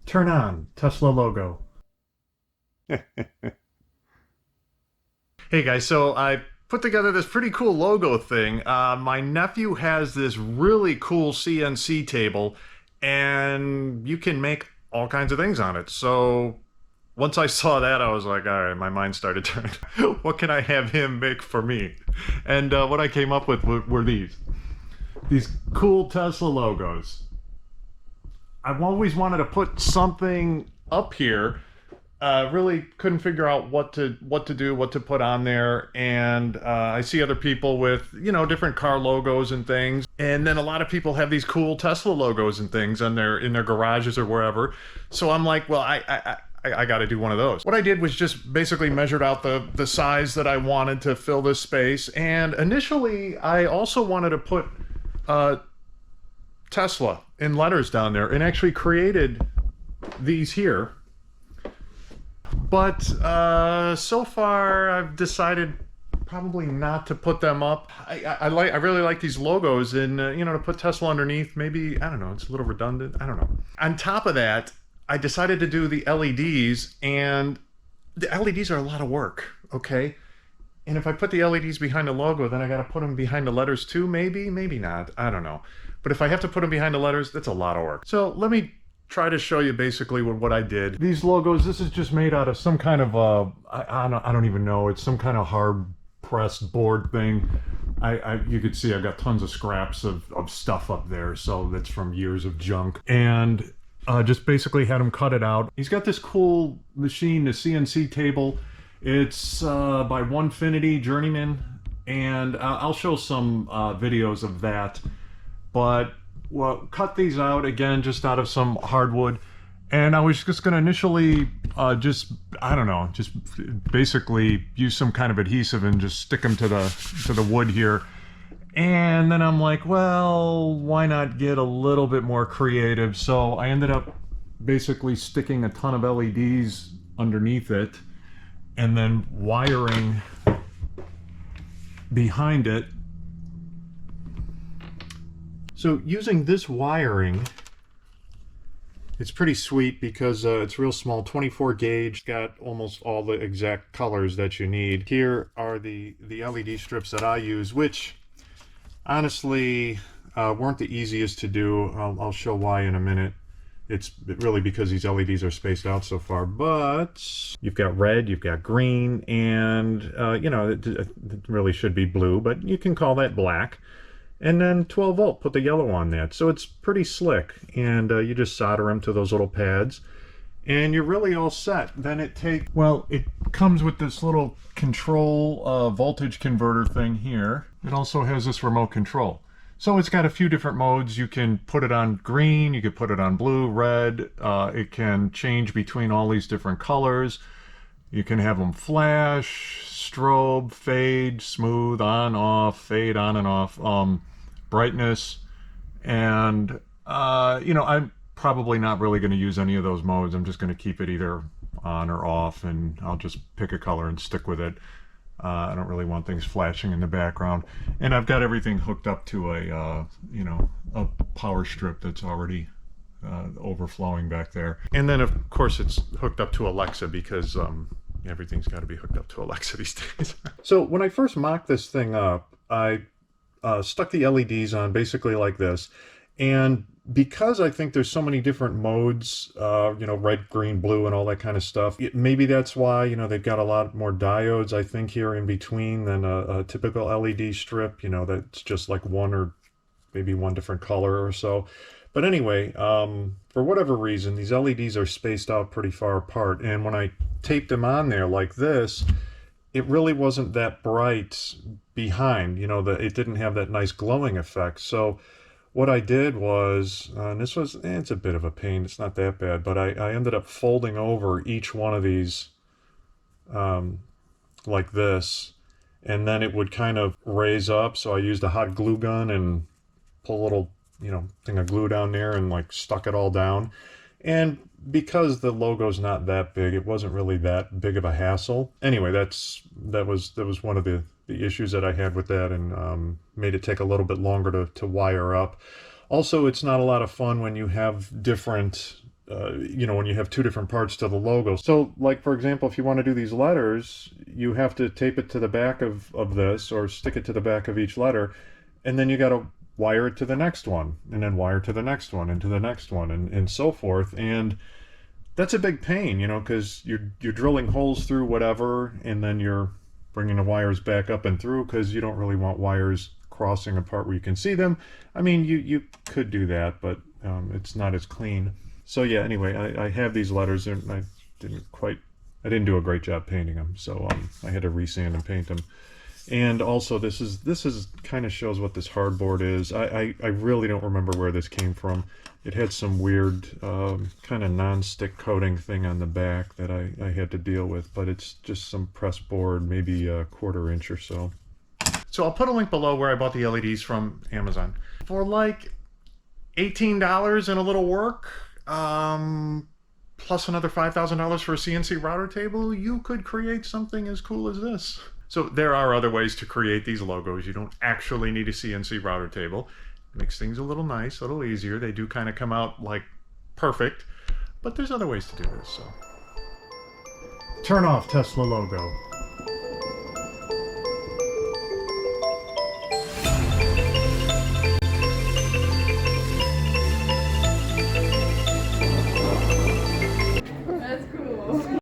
Turn on Tesla logo. Hey guys, so I put together this pretty cool logo thing. My nephew has this really cool CNC table, and you can make all kinds of things on it. So once I saw that, I was like, all right, my mind started turning. What can I have him make for me? And what I came up with were these cool Tesla logos. I've always wanted to put something up here. Really couldn't figure out what to do, what to put on there, and I see other people with different car logos and things, and then a lot of people have these cool Tesla logos and things in their garages or wherever. So I'm like, well, I got to do one of those. What I did was just basically measured out the size that I wanted to fill this space, and initially I also wanted to put Tesla in letters down there, and actually created these here. But so far I've decided probably not to put them up. I really like these logos, and to put Tesla underneath, maybe, I don't know, it's a little redundant, I don't know. On top of that, I decided to do the LEDs, and the LEDs are a lot of work, okay? And if I put the LEDs behind the logo, then I got to put them behind the letters too, maybe not, I don't know. But if I have to put them behind the letters, that's a lot of work. So let me try to show you basically what I did. These logos, this is just made out of some kind of I don't even know, it's some kind of hard pressed board thing. You could see I've got tons of scraps of stuff up there, so that's from years of junk, and just basically had him cut it out. He's got this cool machine, the CNC table. It's by Onefinity Journeyman, and I'll show some videos of that. But well, cut these out again just out of some hardwood, and I was just going to initially just basically use some kind of adhesive and just stick them to the wood here. And then I'm like, well, why not get a little bit more creative? So I ended up basically sticking a ton of LEDs underneath it, and then wiring behind it. So using this wiring, it's pretty sweet because it's real small, 24 gauge, got almost all the exact colors that you need. Here are the LED strips that I use, which honestly weren't the easiest to do. I'll show why in a minute. It's really because these LEDs are spaced out so far, but you've got red, you've got green, and it really should be blue, but you can call that black. And then 12 volt, put the yellow on that. So it's pretty slick, and you just solder them to those little pads, and you're really all set. Then it comes with this little control voltage converter thing here. It also has this remote control. So it's got a few different modes. You can put it on green, you can put it on blue, red. It can change between all these different colors. You can have them flash, strobe, fade, smooth, on, off, fade, on and off, brightness, and I'm probably not really going to use any of those modes. I'm just going to keep it either on or off, and I'll just pick a color and stick with it. I don't really want things flashing in the background, and I've got everything hooked up to a power strip that's already overflowing back there. And then of course it's hooked up to Alexa, because everything's got to be hooked up to Alexa these days. So when I first mocked this thing up, I stuck the LEDs on basically like this, and because I think there's so many different modes, red, green, blue, and all that kind of stuff, maybe that's why they've got a lot more diodes, I think, here in between than a typical LED strip, that's just like one or maybe one different color or so. But anyway, for whatever reason, these LEDs are spaced out pretty far apart, and when I taped them on there like this, it really wasn't that bright behind, it didn't have that nice glowing effect. So what I did was, and this was, it's a bit of a pain, it's not that bad, but I ended up folding over each one of these like this, and then it would kind of raise up. So I used a hot glue gun and pull a little thing of glue down there and like stuck it all down. And because the logo's not that big, it wasn't really that big of a hassle. Anyway, that was one of the issues that I had with that, and made it take a little bit longer to wire up. Also, it's not a lot of fun when you have different you know, when you have two different parts to the logo. So, like, for example, if you want to do these letters, you have to tape it to the back of this, or stick it to the back of each letter, and then you got to wire it to the next one, and then wire to the next one, and to the next one, and so forth. And that's a big pain, you know, because you're drilling holes through whatever, and then you're bringing the wires back up and through, because you don't really want wires crossing a part where you can see them. I mean, you could do that, but it's not as clean. So yeah, anyway, I have these letters, and I didn't do a great job painting them, so I had to resand and paint them. And also, this is kind of shows what this hardboard is. I really don't remember where this came from. It had some weird kind of non-stick coating thing on the back that I had to deal with, but it's just some press board, maybe a 1/4 inch or so. So I'll put a link below where I bought the LEDs from Amazon. For like $18 and a little work, plus another $5,000 for a CNC router table, you could create something as cool as this. So there are other ways to create these logos. You don't actually need a CNC router table. It makes things a little nice, a little easier. They do kind of come out like perfect, but there's other ways to do this. So turn off Tesla logo.